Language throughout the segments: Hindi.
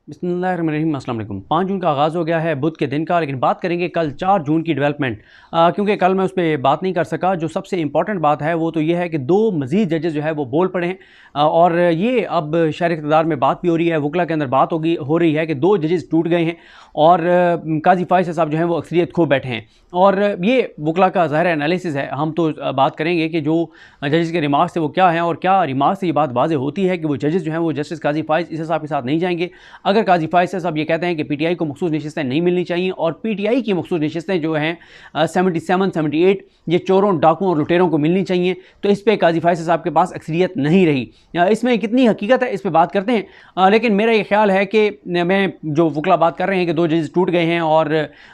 बिस्मिल्लाहिर्रहमानिर्रहीम, अस्सलाम वालेकुम। 5 जून का आगाज़ हो गया है बुध के दिन का, लेकिन बात करेंगे कल 4 जून की डेवलपमेंट, क्योंकि कल मैं उस पर बात नहीं कर सका। जो सबसे इंपॉर्टेंट बात है वो तो ये है कि 2 मज़ीद जजेस जो है वो बोल पड़े हैं, और ये अब शहर इक़्तिदार में बात भी हो रही है, वकला के अंदर बात हो रही है कि 2 जजेस टूट गए हैं और काजी फ़ाइज़ साहब जो हैं वो अक्सरियत खो बैठे हैं। और ये वकला का ज़ाहिर एनालिसिस है। हम तो बात करेंगे कि जो जजेस के रिमार्क्स थे वो क्या हैं, और क्या रिमार्क्स से ये बात वाज़ेह होती है कि वो जजेस जो हैं वो जस्टिस काजी फ़ाइज़ ईसा साहब के साथ नहीं जाएंगे। अगर काजी फ़ाइज़ साहब ये कहते हैं कि पीटीआई को मखसूस नशिस्तें नहीं मिलनी चाहिए, और पीटीआई की मखसूस नशिस्तें जो हैं 77, 78 ये चोरों, डाकुओं और लुटेरों को मिलनी चाहिए, तो इस पर काजी फ़ाइज़ साहब के पास अक्सरियत नहीं रही। इसमें कितनी हकीकत है इस पर बात करते हैं, लेकिन मेरा ये ख्याल है कि मैं जो वकला बात कर रहे हैं कि 2 जजेस टूट गए हैं और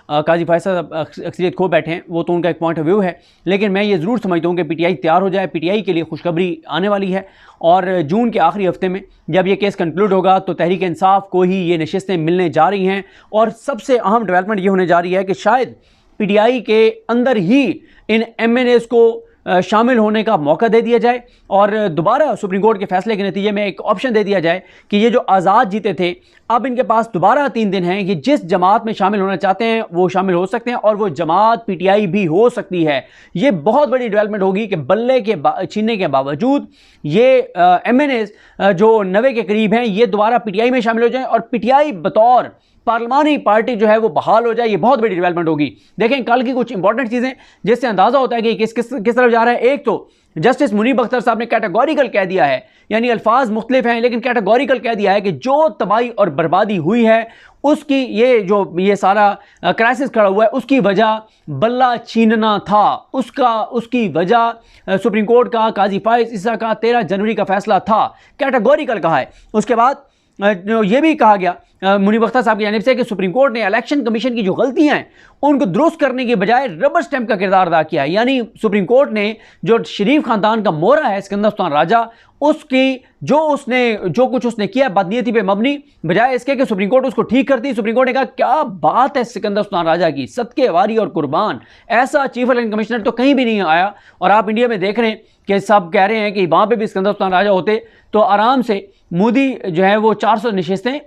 काजी फ़ाइज़ साहब अक्सरियत खो बैठे हैं, वो तो उनका एक पॉइंट ऑफ व्यू है, लेकिन मैं ये ज़रूर समझता हूँ कि पीटीआई तैयार हो जाए। पीटीआई के लिए खुशखबरी आने वाली है, और जून के आखिरी हफ्ते में जब ये केस कंक्लूड होगा तो तहरीक इंसाफ को ही ये नशिस्तें मिलने जा रही हैं। और सबसे अहम डेवलपमेंट ये होने जा रही है कि शायद पीटीआई के अंदर ही इन एमएनएस को शामिल होने का मौका दे दिया जाए, और दोबारा सुप्रीम कोर्ट के फैसले के नतीजे में एक ऑप्शन दे दिया जाए कि ये जो आज़ाद जीते थे, अब इनके पास दोबारा 3 दिन हैं कि जिस जमात में शामिल होना चाहते हैं वो शामिल हो सकते हैं, और वो जमात पीटीआई भी हो सकती है। ये बहुत बड़ी डेवलपमेंट होगी कि बल्ले के छीनने के बावजूद ये एमएनएस जो 90 के करीब हैं ये दोबारा पीटीआई में शामिल हो जाएं, और पीटीआई बतौर पार्लिमानी पार्टी जो है वो बहाल हो जाए। ये बहुत बड़ी डेवलपमेंट होगी। देखें कल की कुछ इंपॉर्टेंट चीज़ें जिससे अंदाज़ा होता है कि किस तरफ जा रहा है। एक तो जस्टिस मुनीब अख्तर साहब ने कैटेगोरिकल कह दिया है, यानी अल्फाज मुख्तलिफ हैं लेकिन कैटेगोरिकल कह दिया है कि जो तबाही और बर्बादी हुई है उसकी ये सारा क्राइसिस खड़ा हुआ है उसकी वजह बल्ला छीनना था। उसकी वजह सुप्रीम कोर्ट का काजी फ़ाइज़ ईसा का 13 जनवरी का फैसला था, कैटेगोरिकल कहा है। उसके बाद ये भी कहा गया मुनीब अख्तर साहब की जानिब से कि सुप्रीम कोर्ट ने इलेक्शन कमीशन की जो गलतियां हैं उनको दुरुस्त करने के बजाय रबर स्टैंप का किरदार अदा किया है। यानी सुप्रीम कोर्ट ने जो शरीफ खानदान का मोहरा है सिकंदर सुल्तान राजा, उसकी जो कुछ उसने किया बदनीयती पे मबनी, बजाय इसके कि सुप्रीम कोर्ट उसको ठीक करती, सुप्रीम कोर्ट ने कहा क्या बात है सिकंदर सुल्तान राजा की, सदके वारी और कुर्बान, ऐसा चीफ इलेक्शन कमिश्नर तो कहीं भी नहीं आया। और आप इंडिया में देख रहे हैं कि सब कह रहे हैं कि वहाँ पे भी सिकंदर सुल्तान राजा होते तो आराम से मोदी जो है वो 400 नशिस्तें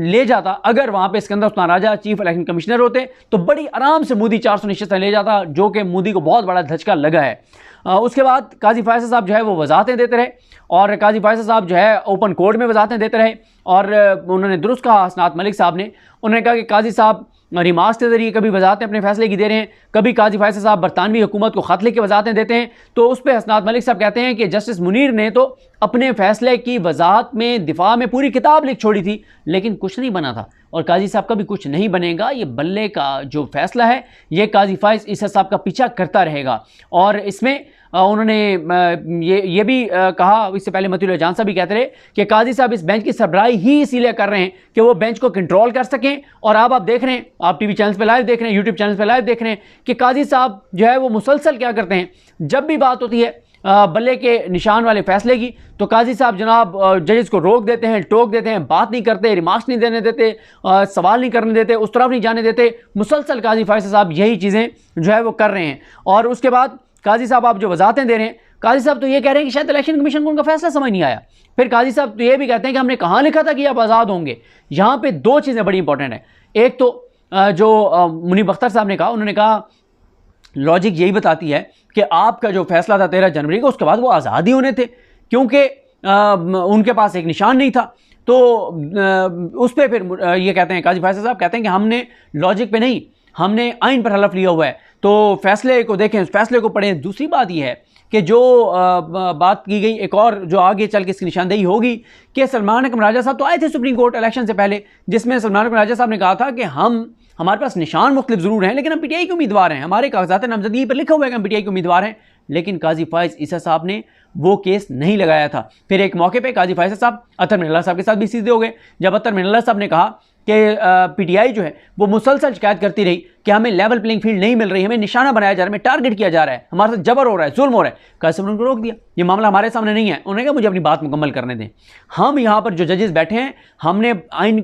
ले जाता। अगर वहाँ पे Sikandar Sultan Raja chief election commissioner होते तो बड़ी आराम से मोदी 400 नशिस्तें ले जाता, जो कि मोदी को बहुत बड़ा धचका लगा है। उसके बाद काजी फ़ाइज़ साहब जो है वो वजाहतें देते रहे, और काजी फ़ाइज़ साहब जो है ओपन कोर्ट में वजाहतें देते रहे, और उन्होंने दुरुस्त कहा हसनात मलिक साहब ने, उन्होंने कहा कि काजी साहब रिमार्क्स के ज़रिए कभी वजाहतें अपने फैसले की दे रहे हैं, कभी काजी फ़ाइज़ साहब बरतानवी हुकूमत को ख़त लिख के वजाहतें देते हैं। तो उस पर हसनात मलिक साहब कहते हैं कि जस्टिस मुनीर ने तो अपने फैसले की वजाहत में दिफा में पूरी किताब लिख छोड़ी थी, लेकिन कुछ नहीं बना था, और काजी साहब का भी कुछ नहीं बनेगा। ये बल्ले का जो फैसला है ये काजी फ़ाइज़ ईसा साहब का पीछा करता रहेगा। और इसमें उन्होंने ये भी कहा, इससे पहले मतीउल जान साहब भी कहते रहे कि काजी साहब इस बेंच की सरबराही ही इसीलिए कर रहे हैं कि वो बेंच को कंट्रोल कर सकें। और आप देख रहे हैं, आप टीवी चैनल्स पे लाइव देख रहे हैं, यूट्यूब चैनल्स पे लाइव देख रहे हैं कि काजी साहब जो है वो मुसलसल क्या करते हैं, जब भी बात होती है बल्ले के निशान वाले फैसले की तो काजी साहब जनाब जजेस को रोक देते हैं, टोक देते हैं, बात नहीं करते, रिमार्क्स नहीं देने देते, सवाल नहीं करने देते, उस तरफ नहीं जाने देते। मुसलसल काजी फ़ाइज़ साहब यही चीज़ें जो है वो कर रहे हैं। और उसके बाद काजी साहब आप जो वजाहतें दे रहे हैं, काजी साहब तो ये कह रहे हैं कि शायद इलेक्शन कमीशन को उनका फैसला समझ नहीं आया। फिर काजी साहब तो ये भी कहते हैं कि हमने कहाँ लिखा था कि आप आज़ाद होंगे। यहाँ पे 2 चीज़ें बड़ी इंपॉर्टेंट हैं। एक तो जो मुनीब अख्तर साहब ने कहा, उन्होंने कहा लॉजिक यही बताती है कि आपका जो फैसला था 13 जनवरी को, उसके बाद वो आज़ाद ही होने थे, क्योंकि उनके पास एक निशान नहीं था। तो उस पर फिर ये कहते हैं काजी फ़ाइज़ साहब कहते हैं कि हमने लॉजिक पे नहीं, हमने आइन पर हलफ लिया हुआ है। तो फैसले को देखें, उस फैसले को पढ़ें। दूसरी बात यह है कि जो बात की गई, एक और जो आगे चल के इसकी निशानदेही होगी कि सलमान अकरम राजा साहब तो आए थे सुप्रीम कोर्ट इलेक्शन से पहले, जिसमें सलमान अकरम राजा साहब ने कहा था कि हमारे पास निशान मुख्तलिफ ज़रूर हैं लेकिन हम पीटीआई के उम्मीदवार हैं, हमारे कागजात नामजदगी पर लिखा हुआ है कि हम पीटीआई के उम्मीदवार हैं। लेकिन काजी फ़ाइज़ ईसा साहब ने वो केस नहीं लगाया था। फिर एक मौके पे काजी फ़ाइज़ साहब अतर मिनल्ला साहब के साथ भी सीधे हो गए, जब अतर मिनल्ला साहब ने कहा कि पीटीआई जो है वो मुसलसल शिकायत करती रही कि हमें लेवल प्लेइंग फील्ड नहीं मिल रही, हमें निशाना बनाया जा रहा है, हमें टारगेट किया जा रहा है, हमारे साथ जबर हो रहा है, जुल्म हो रहा है। काजी साहब ने उनको रोक दिया, ये मामला हमारे सामने नहीं है। उन्होंने कहा मुझे अपनी बात मुकम्मल करने दें, हम यहाँ पर जो जजेस बैठे हैं हमने आइन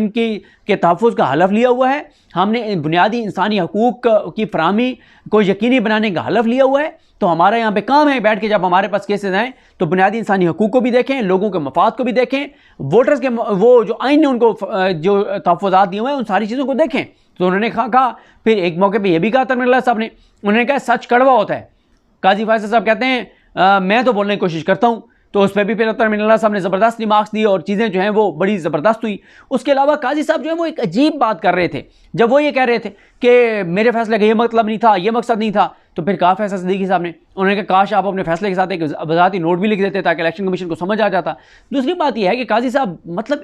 के तहफ़्फ़ुज़ का हलफ लिया हुआ है, हमने बुनियादी इंसानी हकूक़ की फराहमी को यकीनी बनाने का हलफ लिया हुआ है। तो हमारा यहाँ पे काम है बैठ के जब हमारे पास केसेस आए तो बुनियादी इंसानी हकूक़ को भी देखें, लोगों के मफाद को भी देखें, वोटर्स के वो जो आइन ने उनको जो तहफ़्फ़ुज़ात दिए हुए हैं उन सारी चीज़ों को देखें। तो उन्होंने कहा फिर एक मौके पर यह भी कहा तरमीन साहब ने, उन्होंने कहा सच कड़वा होता है। काजी फैसल साहब कहते हैं मैं तो बोलने की कोशिश करता हूँ, तो उस पर भी फिर तरमीन साहब ने ज़बरदस्त रिमार्क्स दिए और चीज़ें जो हैं वो बड़ी ज़बरदस्त हुई। उसके अलावा काजी साहब जो है वो एक अजीब बात कर रहे थे, जब वो ये कह रहे थे कि मेरे फैसले का ये मतलब नहीं था, ये मकसद नहीं था, तो फिर कहा फैसल सिद्दीकी साहब ने, उन्होंने कहा काश आप अपने फैसले के साथ एक वज़ाहती नोट भी लिख देते ताकि इलेक्शन कमीशन को समझ आ जाता। दूसरी बात यह है कि काजी साहब मतलब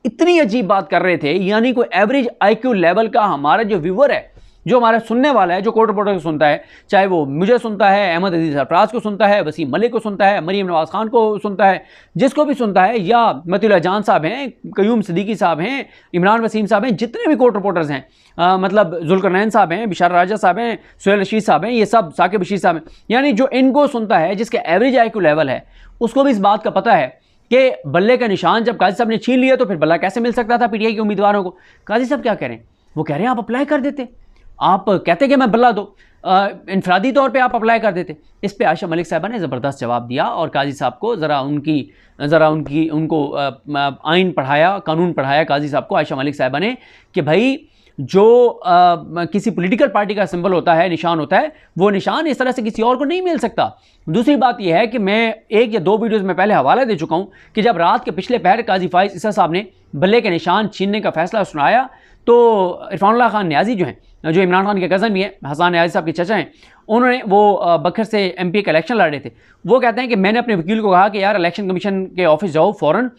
इतनी अजीब बात कर रहे थे, यानी कोई एवरेज IQ लेवल का हमारा जो व्यूअर है, जो हमारा सुनने वाला है, जो कोर्ट रिपोर्टर को सुनता है, चाहे वो मुझे सुनता है, अहमद अजीज सरफराज को सुनता है, वसीम मलिक को सुनता है, मरीम नवाज़ खान को सुनता है, जिसको भी सुनता है, या मतीउल्लाह जान साहब हैं, क़य्यूम सिद्दीकी साहब हैं, इमरान वसीम साहब हैं, जितने भी कोर्ट रिपोर्टर्स हैं, मतलब जुल्करनैन साहब हैं, बिशार राजा साहब हैं, सुहेल रशीद साहब हैं, ये सब साकिब बशीर साहब हैं, यानी जो इनको सुनता है, जिसके एवरेज IQ लेवल है, उसको भी इस बात का पता है कि बल्ले का निशान जब काजी साहब ने छीन लिया तो फिर बल्ला कैसे मिल सकता था PTI के उम्मीदवारों को। काजी साहब क्या कह रहे हैं, वो कह रहे हैं आप अप्लाई कर देते, आप कहते कि मैं बल्ला दो, इनफरादी तौर पे आप अप्लाई कर देते। इस पे आयशा मलिक साहबा ने ज़बरदस्त जवाब दिया और काजी साहब को उनको आइन पढ़ाया, कानून पढ़ाया काजी साहब को आयशा मलिक साहबा ने कि भाई जो किसी पॉलिटिकल पार्टी का सिंबल होता है, निशान होता है, वो निशान इस तरह से किसी और को नहीं मिल सकता। दूसरी बात यह है कि मैं 1 या 2 वीडियोज़ में पहले हवाला दे चुका हूँ कि जब रात के पिछले पहर काजी फाइज ईसा साहब ने बल्ले के निशान छीनने का फैसला सुनाया तो इरफानुल्लाह खान न्याजी जो हैं, जो इमरान खान के कज़न भी हैं, हसन न्याजी साहब के चचा हैं, उन्होंने वो बखर से MP का इलेक्शन लड़ रहे थे, वो कहते हैं कि मैंने अपने वकील को कहा कि यार इलेक्शन कमीशन के ऑफिस जाओ फ़ौरन,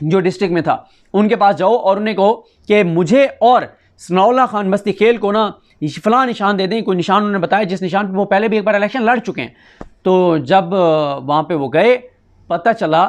जो डिस्ट्रिक्ट में था उनके पास जाओ और उन्हें कहो कि मुझे और सनाउल्लाह खान मस्ती खेल को ना फ़लाँ निशान दे दें। कोई निशान उन्होंने बताया जिस निशान पे वो पहले भी एक बार इलेक्शन लड़ चुके हैं। तो जब वहाँ पे वो गए, पता चला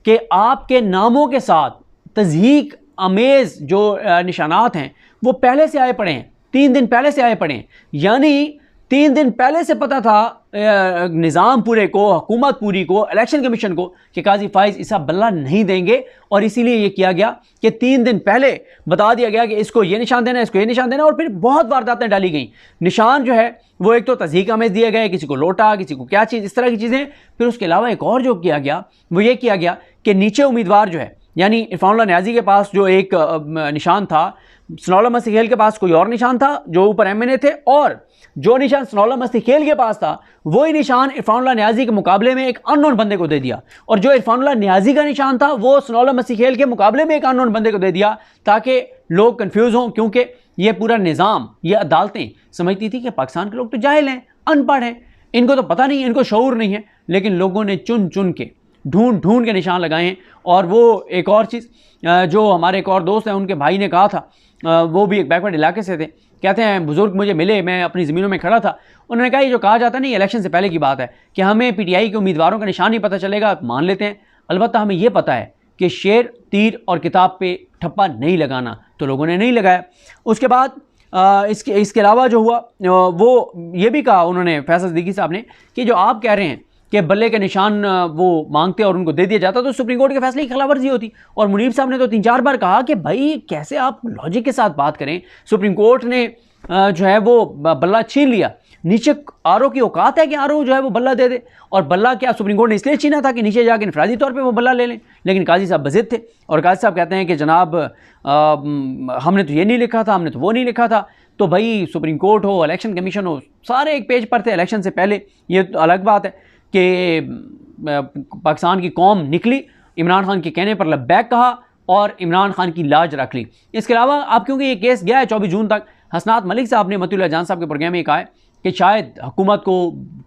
कि आपके नामों के साथ तज़हीक अमेज़ जो निशानात हैं वो पहले से आए पड़े हैं, 3 दिन पहले से आए पड़े हैं, यानी 3 दिन पहले से पता था निज़ाम पूरे को, हुकूमत पूरी को, इलेक्शन कमीशन को कि काजी फाइज ईसा बल्ला नहीं देंगे। और इसीलिए ये किया गया कि 3 दिन पहले बता दिया गया कि इसको ये निशान देना है, इसको ये निशान देना है, और फिर बहुत वारदातें डाली गई। निशान जो है वो एक तो तज़हीक अमेज़ दिए गए, किसी को लोटा, किसी को क्या चीज़, इस तरह की चीज़ें। फिर उसके अलावा एक और जो किया गया वो ये किया गया कि नीचे उम्मीदवार जो है, यानी इरफानुल्लाह न्याजी के पास जो एक निशान था, सनाउल्लाह मस्ती खेल के पास कोई और निशान था जो ऊपर MNA थे, और जो निशान सनाउल्लाह मस्ती खेल के पास था वही निशान इरफानुल्लाह न्याजी के मुकाबले में एक अननोन बंदे को दे दिया, और जो इरफानुल्लाह न्याजी का निशान था वो सनाउल्लाह मस्ती खेल के मुकाबले में एक अननोन बंदे को दे दिया ताकि लोग कंफ्यूज हों, क्योंकि ये पूरा निज़ाम, ये अदालतें समझती थी कि पाकिस्तान के लोग तो जाहिल हैं, अनपढ़ हैं, इनको तो पता नहीं, इनको शऊर नहीं है, लेकिन लोगों ने चुन चुन के ढूंढ के निशान लगाए हैं। और वो एक और चीज़ जो हमारे एक और दोस्त हैं उनके भाई ने कहा था, वो भी एक बैकवर्ड इलाके से थे, कहते हैं बुज़ुर्ग मुझे मिले, मैं अपनी ज़मीनों में खड़ा था, उन्होंने कहा ये जो कहा जाता है नहीं इलेक्शन से पहले की बात है कि हमें PTI के उम्मीदवारों का निशान नहीं पता चलेगा, मान लेते हैं, अलबत्ता हमें ये पता है कि शेर, तीर और किताब पे ठप्पा नहीं लगाना, तो लोगों ने नहीं लगाया। उसके बाद इसके अलावा जो हुआ वो ये भी कहा उन्होंने, फैसल सिद्दीकी साहब ने, कि जो आप कह रहे हैं कि बल्ले के निशान वो मांगते और उनको दे दिया जाता तो सुप्रीम कोर्ट के फैसले की खिलाफवर्जी होती। और मुनीब साहब ने तो 3-4 बार कहा कि भाई कैसे आप लॉजिक के साथ बात करें, सुप्रीम कोर्ट ने जो है वो बल्ला छीन लिया, नीचे RO की औकात है कि RO जो है वो बल्ला दे दे, और बल्ला क्या सुप्रीम कोर्ट ने इसलिए छीना था कि नीचे जाकर इनफरादी तौर पे वो बल्ला ले लें, लेकिन काजी साहब बज़िद थे, और काजी साहब कहते हैं कि जनाब हमने तो ये नहीं लिखा था, हमने तो वो नहीं लिखा था। तो भाई सुप्रीम कोर्ट हो, इलेक्शन कमीशन हो, सारे एक पेज पर थे इलेक्शन से पहले। ये तो अलग बात है कि पाकिस्तान की कौम निकली, इमरान खान के कहने पर लब्बैक कहा और इमरान खान की लाज रख ली। इसके अलावा अब क्योंकि ये केस गया है 24 जून तक, हसनात मलिक साहब ने मतीउल्लाह जान साहब के प्रोग्राम में कहा है कि शायद हुकूमत को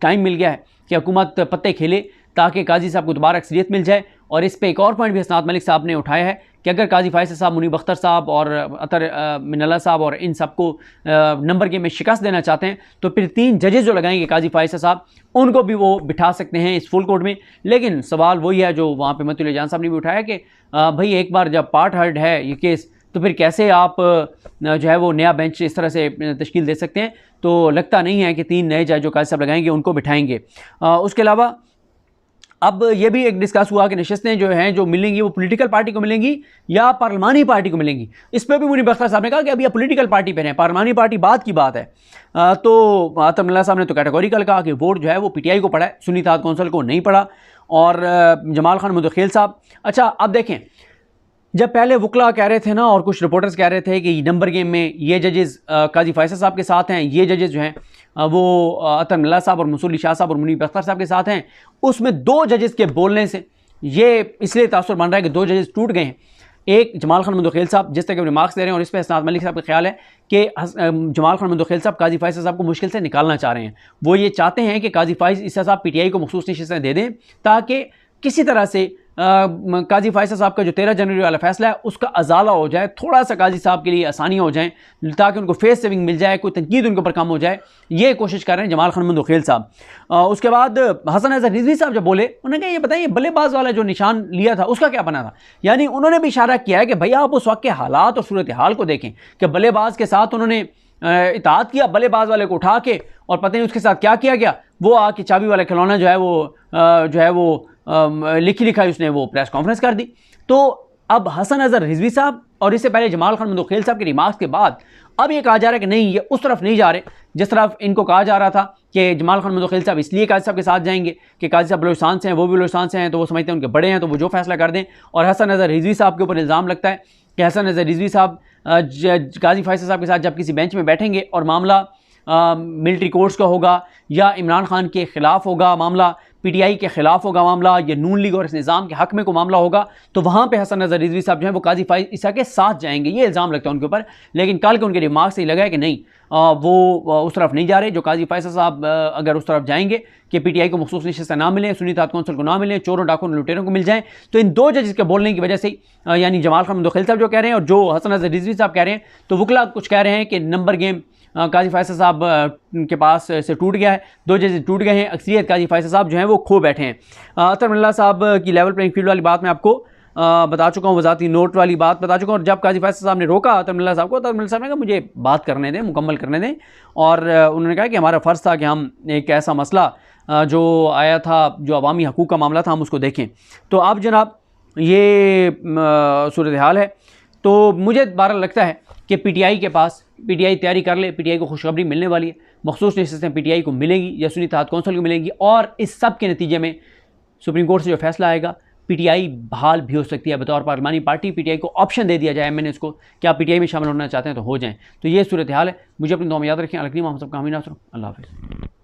टाइम मिल गया है कि हुकूमत पत्ते खेले ताकि काजी साहब को दोबारा अक्सरियत मिल जाए। और इस पे एक और पॉइंट भी हसनात मलिक साहब ने उठाया है कि अगर काजी फायसल साहब, मुनीब अख्तर साहब और अतर मिनल्ला साहब और इन सबको नंबर गेम में शिकस्त देना चाहते हैं तो फिर 3 जजेस जो लगाएंगे काजी फायसल साहब, उनको भी वो बिठा सकते हैं इस फुल कोर्ट में। लेकिन सवाल वही है जो वहाँ पे मतीउल्लाह जान साहब ने भी उठाया कि भाई एक बार जब पार्ट हर्ड है ये केस तो फिर कैसे आप जो है वो नया बेंच इस तरह से तश्कील दे सकते हैं। तो लगता नहीं है कि 3 नए जज जो काजी साहब लगाएंगे उनको बिठाएंगे। उसके अलावा अब ये भी एक डिस्कस हुआ कि नशस्तें जो हैं जो मिलेंगी वो पॉलिटिकल पार्टी को मिलेंगी या पार्लिमानी पार्टी को मिलेंगी। इस पर भी मुनीब अख्तर साहब ने कहा कि अभी आप पॉलिटिकल पार्टी पे हैं, पार्लिमानी पार्टी बाद की बात है। तो आतम मुल्ला साहब ने तो कैटेगोरिकल कहा कि वोट जो है वो पीटीआई को पड़ा है, सुन्नी इत्तेहाद कौंसिल को नहीं पड़ा। और जमाल खान मुदखिल साहब, अच्छा अब देखें, जब पहले वकला कह रहे थे ना और कुछ रिपोर्टर्स कह रहे थे कि नंबर गेम में ये जजेस काजी फैसल साहब के साथ हैं, ये जजेस जो हैं वो अतर मिल्ला साहब और मसूली शाह साहब और मुनीब अख्तर साहब के साथ हैं, उसमें 2 जजेस के बोलने से ये इसलिए तासुर बन रहा है कि 2 जजेस टूट गए हैं। एक जमाल खान मुदखिल साहब जिस तरह के रिमार्क्स दे रहे हैं और इस पर हसनात मलिक साहब का ख्याल है कि जमाल खान मुदखिल साहब काजी फैसल साहब को मुश्किल से निकालना चाह रहे हैं। वो ये चाहते हैं कि काजी फैसल साहब पीटीआई को मखसूस नशिस्तें दे दें ताकि किसी तरह से काजी फैसल साहब का जो 13 जनवरी वाला फैसला है उसका अजाला हो जाए, थोड़ा सा काजी साहब के लिए आसानी हो जाए ताकि उनको फेस सेविंग मिल जाए, कोई तनकीद उनके ऊपर कम हो जाए। ये कोशिश कर रहे हैं जमाल खान मुदखिल साहब। उसके बाद हसन अजहर रिजवी साहब जब बोले, उन्होंने कहा ये बताइए बल्लेबाज वाला जो निशान लिया था उसका क्या बना था। यानी उन्होंने भी इशारा किया है कि भैया आप उस वक्त के हालात और सूरत हाल को देखें कि बल्लेबाज के साथ उन्होंने इताअत किया, बल्लेबाज वाले को उठा के, और पता नहीं उसके साथ क्या किया गया, वो आके चाबी वाला खिलौना जो है वो लिखी लिखाई उसने वो प्रेस कॉन्फ्रेंस कर दी। तो अब हसन अजहर रिजवी साहब और इससे पहले जमाल खान मुदखिल साहब के रिमार्क्स के बाद अब ये कहा जा रहा है कि नहीं, ये उस तरफ नहीं जा रहे जिस तरफ इनको कहा जा रहा था कि जमाल खान मुदखिल साहब इसलिए काजी साहब के साथ जाएंगे कि काजी साहब बलूचिस्तान से हैं, वो भी बलूचिस्तान से हैं, तो वो समझते हैं उनके बड़े हैं तो वो जो फैसला कर दें। और हसन अजहर रिजवी साहब के ऊपर इल्ज़ाम लगता है कि हसन अजहर रिजवी साहब काजी फैसल साहब के साथ जब किसी बेंच में बैठेंगे और मामला मिलिट्री कोर्ट्स का होगा या इमरान खान के ख़िलाफ़ होगा मामला, पीटीआई के ख़िलाफ़ होगा मामला, या नून लीग और इस निज़ाम के हक़ में को मामला होगा, तो वहाँ पे हसन अजहर रिजवी साहब जो है वो काजी फैसल के साथ जाएंगे। ये इल्ज़ाम लगता है उनके ऊपर। लेकिन कल के उनके रिमार्क से ही लगा है कि नहीं, वो उस तरफ नहीं जा रहे। जो काजी फैसल साहब अगर उस तरफ जाएंगे कि पीटीआई को मखसूस नशिस्तें ना मिलें, सुन्नी इत्तेहाद कौंसिल को ना मिलें, चोरों डाकुओं लुटेरों को मिल जाएँ, तो इन 2 जजेस के बोलने की वजह से यानी जमाल खान मुदखिल साहब जो कह रहे हैं और जो हसन अजहर रिजवी साहब कह रहे हैं, तो वकला कुछ कह रहे हैं कि नंबर गेम काजी फैसल साहब के पास से टूट गया है, 2 जजेस टूट गए हैं, अक्सरियत काजी फैसल साहब जो हैं वो खो बैठे हैं। अतर मुल्ला साहब की लेवल प्लेइंग फील्ड वाली बात मैं आपको बता चुका हूँ, वज़ाती नोट वाली बात बता चुका हूँ। और जब काजी फैसल साहब ने रोका अतर मुल्ला साहब को, अतर मुल्ला साहब ने कहा मुझे बात करने दें, मुकम्मल करने दें। और उन्होंने कहा कि हमारा फ़र्ज़ था कि हम एक ऐसा मसला जो आया था, जो अवामी हकूक़ का मामला था, हम उसको देखें। तो अब जनाब ये सूरत हाल है। तो मुझे बहरहाल लगता है कि पीटीआई के पास, पीटीआई तैयारी कर ले, पीटीआई को खुशखबरी मिलने वाली है, मखसूस नशिस्तें पीटीआई को मिलेंगी या सुन्नी इत्तेहाद कौंसिल को मिलेंगी। और इस सब के नतीजे में सुप्रीम कोर्ट से जो फैसला आएगा, पीटीआई बहाल भी हो सकती है बतौर पार्लिमानी पार्टी। पीटीआई को ऑप्शन दे दिया जाए एमएनएस को कि आप पीटीआई में शामिल होना चाहते हैं तो हो जाएं। तो ये सूरत हाल है। मुझे अपनी दुआ में याद रखें। अलकरीम हम सबका हमीना। अल्लाह हाफ़िज़।